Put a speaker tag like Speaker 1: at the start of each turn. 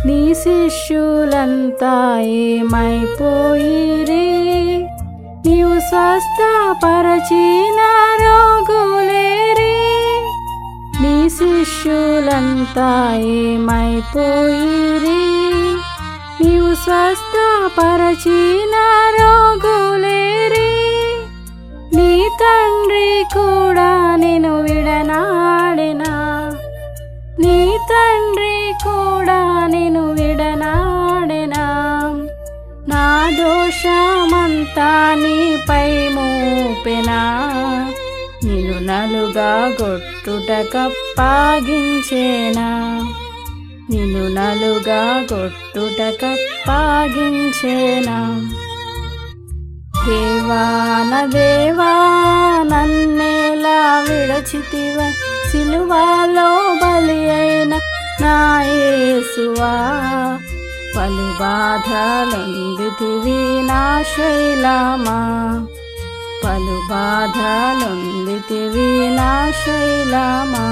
Speaker 1: నీ శిష్యులంతా ఏమైపోయిరి? నీవు స్వస్థపరచిన రోగులేరి? నీ శిష్యులంతా ఏమైపోయిరి? నీవు స్వస్థపరచిన రోగులేరి? నీ తండ్రి కూడా నిన్ను విడనాడెనా? నీ తండ్రి కూడా నిన్ను విడనాడెనా? నా దోషమంతా నీపై మోపెనా? నిన్ను నలుగా గొట్టుటకప్పాగించేనా? నిన్ను నలుగా గొట్టుటకప్పాగించేనా? దేవా నా దేవా, నన్నేలా విడచితివ? సిలువలో బలి అయిన నా యేసువా, పలు బాధలొందితివి నా శైలమా, పలు బాధలొందితివి నా శైలమా.